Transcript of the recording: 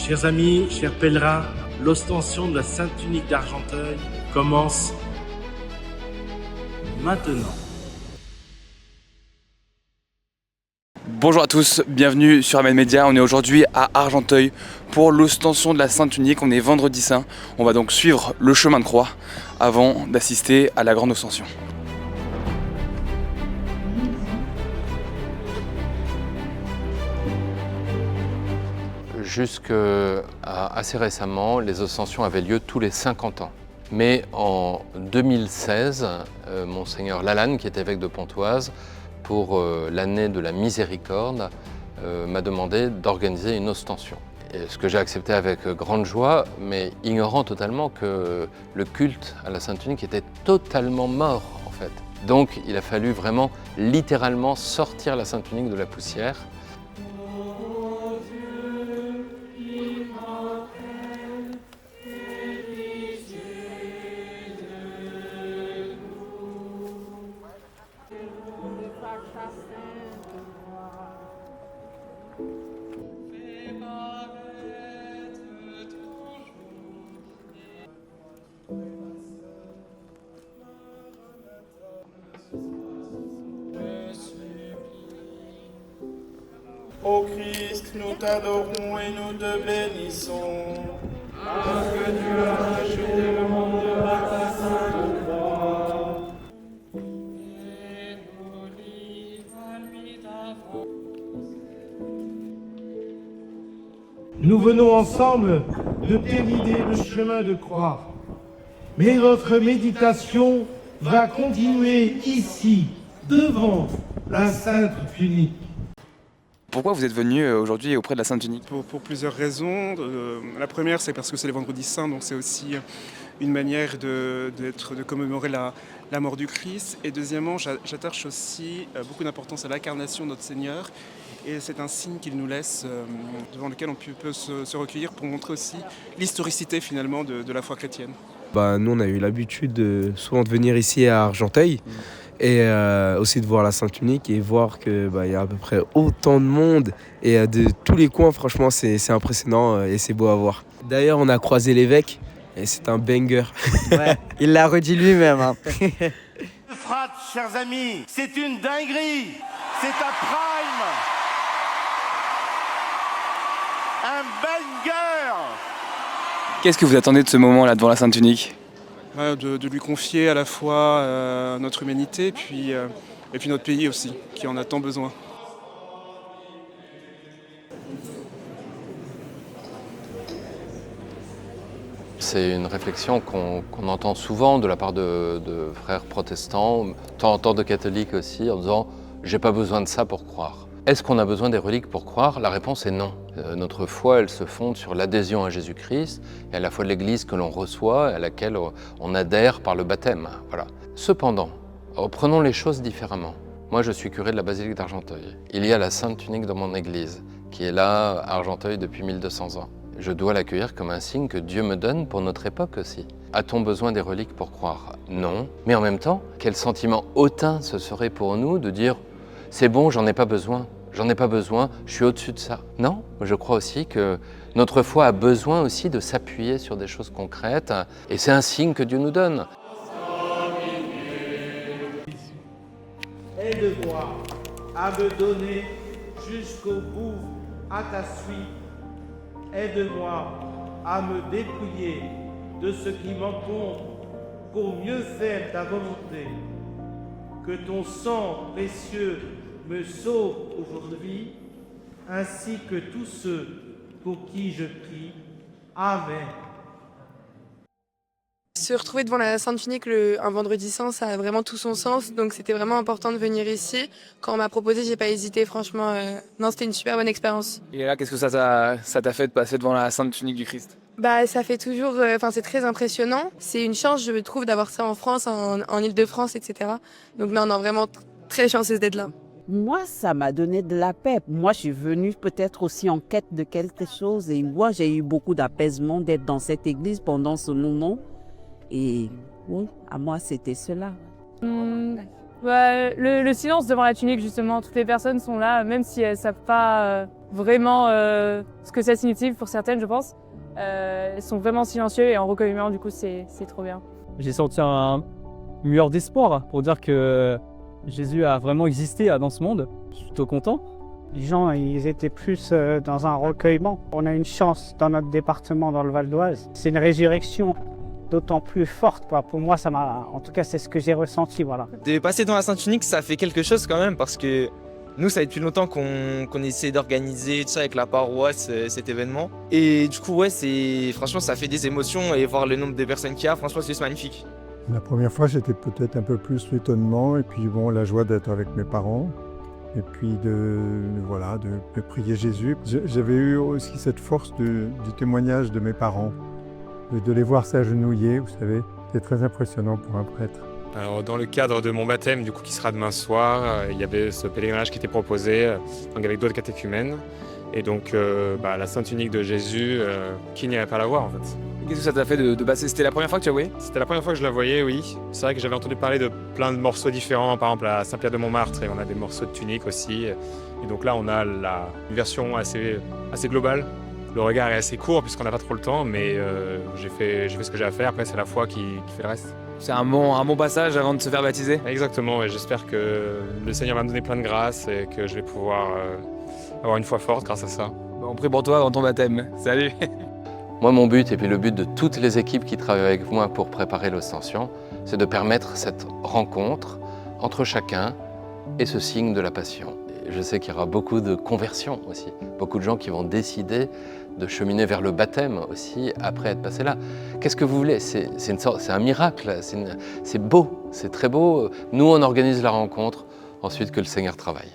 Chers amis, chers pèlerins, l'ostension de la Sainte Tunique d'Argenteuil commence maintenant. Bonjour à tous, bienvenue sur Amen Média. On est aujourd'hui à Argenteuil pour l'ostension de la Sainte Tunique. On est vendredi saint. On va donc suivre le chemin de croix avant d'assister à la grande ostension. Jusqu'à assez récemment, les ostensions avaient lieu tous les 50 ans. Mais en 2016, Monseigneur Lalanne, qui était évêque de Pontoise, pour l'année de la miséricorde, m'a demandé d'organiser une ostension. Et ce que j'ai accepté avec grande joie, mais ignorant totalement que le culte à la Sainte Tunique était totalement mort en fait. Donc il a fallu vraiment littéralement sortir la Sainte Tunique de la poussière. Ô Christ, nous t'adorons et nous te bénissons, parce que tu as racheté le monde par ta sainte croix. Nous venons ensemble de dévider le chemin de croix. Mais notre méditation va continuer ici, devant la Sainte Tunique. Pourquoi vous êtes venu aujourd'hui auprès de la Sainte Tunique ? Pour plusieurs raisons. La première, c'est parce que c'est le vendredi saint, donc c'est aussi une manière de commémorer la mort du Christ. Et deuxièmement, j'attache aussi beaucoup d'importance à l'incarnation de notre Seigneur. Et c'est un signe qu'il nous laisse, devant lequel on peut se recueillir pour montrer aussi l'historicité finalement de la foi chrétienne. Nous, on a eu l'habitude souvent de venir ici à Argenteuil et aussi de voir la Sainte Tunique et voir qu'il y a à peu près autant de monde et de tous les coins. Franchement, c'est impressionnant et c'est beau à voir. D'ailleurs, on a croisé l'évêque et c'est un banger. Ouais, il l'a redit lui-même. Hein. Frates, chers amis, c'est une dinguerie, c'est un prime, un banger. Qu'est-ce que vous attendez de ce moment-là devant la Sainte Tunique ? De lui confier à la fois notre humanité et puis notre pays aussi, qui en a tant besoin. C'est une réflexion qu'on entend souvent de la part de frères protestants, tant de catholiques aussi, en disant « j'ai pas besoin de ça pour croire ». Est-ce qu'on a besoin des reliques pour croire ? La réponse est non. Notre foi, elle se fonde sur l'adhésion à Jésus-Christ et à la foi de l'Église que l'on reçoit, à laquelle on adhère par le baptême. Voilà. Cependant, prenons les choses différemment. Moi, je suis curé de la basilique d'Argenteuil. Il y a la Sainte Tunique dans mon Église, qui est là à Argenteuil depuis 1200 ans. Je dois l'accueillir comme un signe que Dieu me donne pour notre époque aussi. A-t-on besoin des reliques pour croire ? Non. Mais en même temps, quel sentiment hautain ce serait pour nous de dire « c'est bon, j'en ai pas besoin ». J'en ai pas besoin, je suis au-dessus de ça. Non, je crois aussi que notre foi a besoin aussi de s'appuyer sur des choses concrètes et c'est un signe que Dieu nous donne. Aide-moi à me donner jusqu'au bout à ta suite. Aide-moi à me dépouiller de ce qui m'encombre pour mieux faire ta volonté. Que ton sang précieux me sauve aujourd'hui, ainsi que tous ceux pour qui je prie. Amen. Se retrouver devant la Sainte Tunique un vendredi saint, ça a vraiment tout son sens, donc c'était vraiment important de venir ici. Quand on m'a proposé, j'ai pas hésité, franchement, non, c'était une super bonne expérience. Et là, qu'est-ce que ça t'a fait de passer devant la Sainte Tunique du Christ ? Ça fait toujours, c'est très impressionnant. C'est une chance, je trouve, d'avoir ça en France, en Île-de-France, etc. Donc non, vraiment très chanceuse d'être là. Moi, ça m'a donné de la paix. Moi, je suis venue peut-être aussi en quête de quelque chose. Et moi, j'ai eu beaucoup d'apaisement d'être dans cette église pendant ce moment. Et oui, à moi, c'était cela. Le silence devant la tunique, justement. Toutes les personnes sont là, même si elles ne savent pas vraiment ce que ça signifie pour certaines, je pense. Elles sont vraiment silencieux et en recueillement, du coup, c'est trop bien. J'ai senti une lueur d'espoir pour dire que Jésus a vraiment existé dans ce monde. Je suis plutôt content. Les gens, ils étaient plus dans un recueillement. On a une chance dans notre département, dans le Val d'Oise. C'est une résurrection d'autant plus forte, quoi. Pour moi, en tout cas, c'est ce que j'ai ressenti, voilà. De passer dans la Sainte-Unique, ça fait quelque chose quand même, parce que nous, ça fait depuis longtemps qu'on essaie d'organiser tout ça avec la paroisse, cet événement. Et du coup, ouais, franchement, ça fait des émotions, et voir le nombre de personnes qu'il y a, franchement, c'est juste magnifique. La première fois, c'était peut-être un peu plus l'étonnement, et puis bon, la joie d'être avec mes parents. Et puis de prier Jésus. J'avais eu aussi cette force du témoignage de mes parents, de les voir s'agenouiller, vous savez. C'est très impressionnant pour un prêtre. Alors, dans le cadre de mon baptême, du coup, qui sera demain soir, il y avait ce pèlerinage qui était proposé donc avec d'autres catéchumènes. Et donc, la Sainte Unique de Jésus, qui n'irait pas la voir en fait. Qu'est-ce que ça t'a fait de passer? C'était la première fois que tu la voyais? C'était la première fois que je la voyais, oui. C'est vrai que j'avais entendu parler de plein de morceaux différents, par exemple à Saint-Pierre-de-Montmartre, et on a des morceaux de tunique aussi. Et donc là, on a une version assez globale. Le regard est assez court puisqu'on n'a pas trop le temps, mais j'ai fait ce que j'ai à faire. Après, c'est la foi qui fait le reste. C'est un bon passage avant de se faire baptiser? Exactement, et j'espère que le Seigneur va me donner plein de grâce et que je vais pouvoir avoir une foi forte grâce à ça. On prie pour toi avant ton baptême. Salut. Moi, mon but, et puis le but de toutes les équipes qui travaillent avec moi pour préparer l'Ostension, c'est de permettre cette rencontre entre chacun et ce signe de la Passion. Et je sais qu'il y aura beaucoup de conversions aussi, beaucoup de gens qui vont décider de cheminer vers le baptême aussi après être passés là. Qu'est-ce que vous voulez? C'est un miracle, c'est beau, c'est très beau. Nous, on organise la rencontre, ensuite que le Seigneur travaille.